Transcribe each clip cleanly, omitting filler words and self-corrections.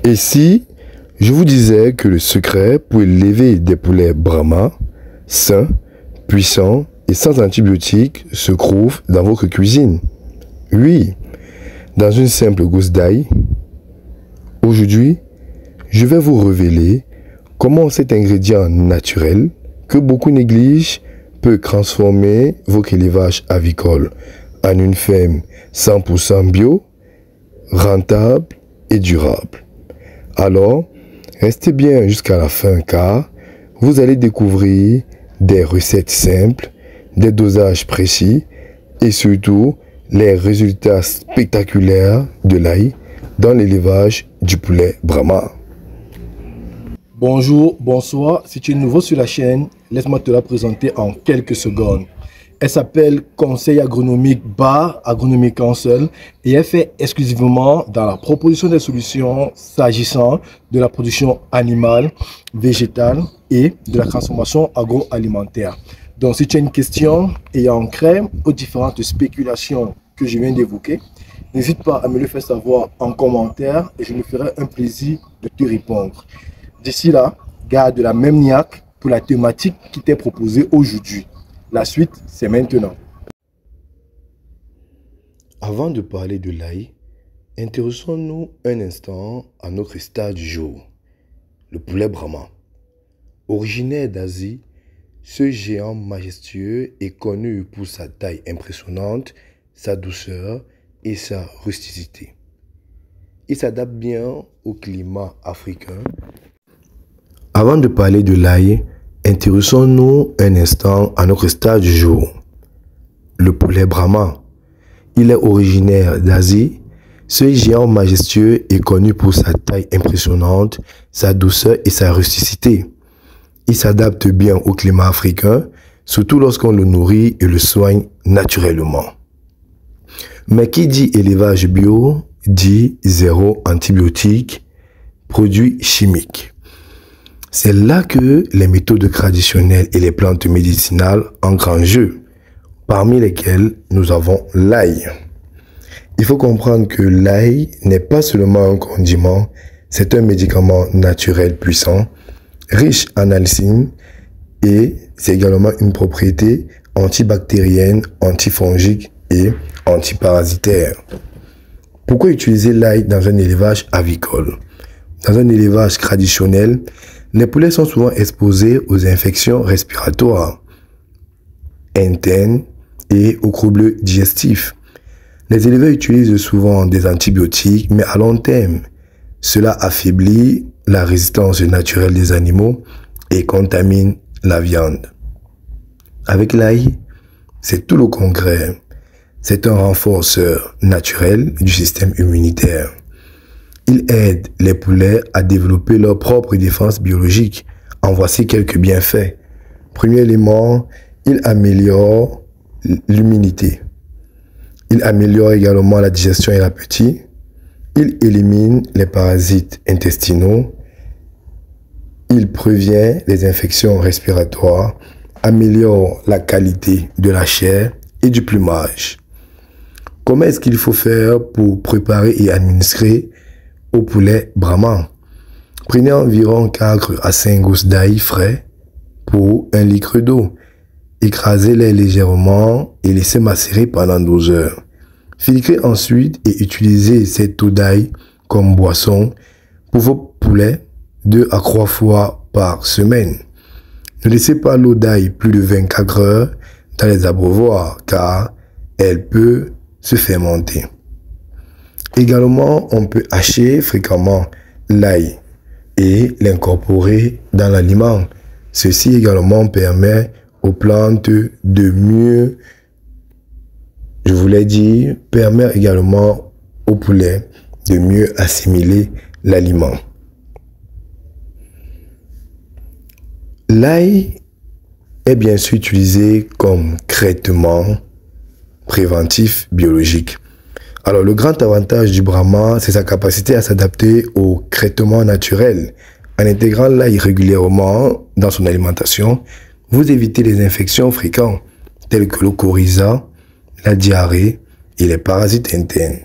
Et si je vous disais que le secret pour élever des poulets Brahma, sains, puissants et sans antibiotiques se trouve dans votre cuisine? Oui, dans une simple gousse d'ail. Aujourd'hui, je vais vous révéler comment cet ingrédient naturel que beaucoup négligent peut transformer votre élevage avicole en une ferme 100% bio, rentable et durable. Alors, restez bien jusqu'à la fin car vous allez découvrir des recettes simples, des dosages précis et surtout les résultats spectaculaires de l'ail dans l'élevage du poulet Brahma. Bonjour, bonsoir, si tu es nouveau sur la chaîne, laisse-moi te la présenter en quelques secondes. Elle s'appelle Conseil Agronomique Bar Agronomique Council et elle fait exclusivement dans la proposition des solutions s'agissant de la production animale, végétale et de la transformation agroalimentaire. Donc si tu as une question ayant trait aux différentes spéculations que je viens d'évoquer, n'hésite pas à me le faire savoir en commentaire et je me ferai un plaisir de te répondre. D'ici là, garde la même niaque pour la thématique qui t'est proposée aujourd'hui. La suite, c'est maintenant. Avant de parler de l'ail, intéressons-nous un instant à notre star du jour, le poulet Brahma. Originaire d'Asie, ce géant majestueux est connu pour sa taille impressionnante, sa douceur et sa rusticité. Il s'adapte bien au climat africain. Avant de parler de l'ail, intéressons-nous un instant à notre star du jour, le poulet Brahma. Il est originaire d'Asie. Ce géant majestueux est connu pour sa taille impressionnante, sa douceur et sa rusticité. Il s'adapte bien au climat africain, surtout lorsqu'on le nourrit et le soigne naturellement. Mais qui dit élevage bio, dit zéro antibiotiques, produits chimiques. C'est là que les méthodes traditionnelles et les plantes médicinales entrent en jeu, parmi lesquelles nous avons l'ail. Il faut comprendre que l'ail n'est pas seulement un condiment, c'est un médicament naturel puissant, riche en alcine et c'est également une propriété antibactérienne, antifongique et antiparasitaire. Pourquoi utiliser l'ail dans un élevage avicole? Dans un élevage traditionnel, les poulets sont souvent exposés aux infections respiratoires internes et aux troubles digestifs. Les éleveurs utilisent souvent des antibiotiques, mais à long terme, cela affaiblit la résistance naturelle des animaux et contamine la viande. Avec l'ail, c'est tout le contraire. C'est un renforceur naturel du système immunitaire. Il aide les poulets à développer leur propre défense biologique. En voici quelques bienfaits. Premier élément, il améliore l'immunité. Il améliore également la digestion et l'appétit. Il élimine les parasites intestinaux. Il prévient les infections respiratoires, améliore la qualité de la chair et du plumage. Comment est-ce qu'il faut faire pour préparer et administrer au poulet Brahma? Prenez environ 4 à 5 gousses d'ail frais pour 1 litre d'eau. Écrasez-les légèrement et laissez macérer pendant 12 heures. Filtrez ensuite et utilisez cette eau d'ail comme boisson pour vos poulets 2 à 3 fois par semaine. Ne laissez pas l'eau d'ail plus de 24 heures dans les abreuvoirs car elle peut se fermenter. Également, on peut hacher fréquemment l'ail et l'incorporer dans l'aliment. Ceci également permet aux plantes de mieux, je voulais dire, permet également au poulet de mieux assimiler l'aliment. L'ail est bien sûr utilisé comme traitement préventif biologique. Alors, le grand avantage du Brahma, c'est sa capacité à s'adapter aux traitements naturels. En intégrant l'ail régulièrement dans son alimentation, vous évitez les infections fréquentes, telles que le coryza, la diarrhée et les parasites internes.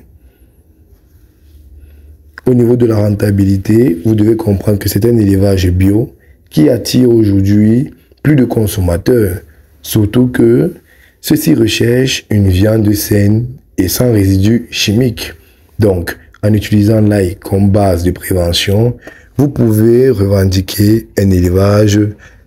Au niveau de la rentabilité, vous devez comprendre que c'est un élevage bio qui attire aujourd'hui plus de consommateurs, surtout que ceux-ci recherchent une viande saine et sans résidus chimiques. Donc, en utilisant l'ail comme base de prévention, vous pouvez revendiquer un élevage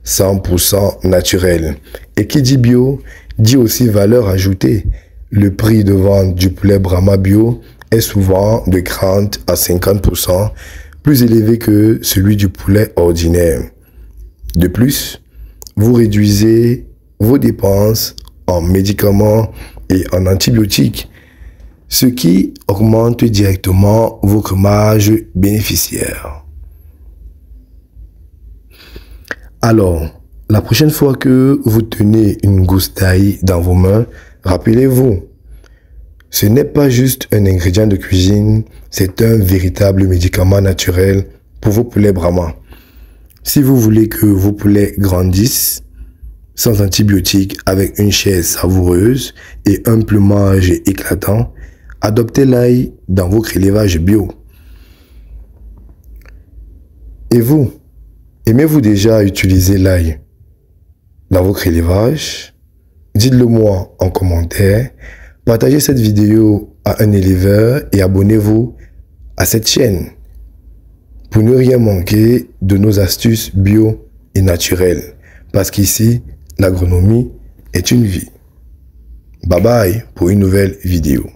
100% naturel. Et qui dit bio, dit aussi valeur ajoutée. Le prix de vente du poulet Brahma bio est souvent de 30 à 50% plus élevé que celui du poulet ordinaire. De plus, vous réduisez vos dépenses en médicaments et en antibiotiques, ce qui augmente directement votre marge bénéficiaire. Alors, la prochaine fois que vous tenez une gousse d'ail dans vos mains, rappelez-vous, ce n'est pas juste un ingrédient de cuisine, c'est un véritable médicament naturel pour vos poulets Brahma. Si vous voulez que vos poulets grandissent sans antibiotiques avec une chair savoureuse et un plumage éclatant, adoptez l'ail dans votre élevage bio. Et vous, aimez-vous déjà utiliser l'ail dans votre élevage? Dites-le moi en commentaire. Partagez cette vidéo à un éleveur et abonnez-vous à cette chaîne pour ne rien manquer de nos astuces bio et naturelles. Parce qu'ici, l'agronomie est une vie. Bye bye pour une nouvelle vidéo.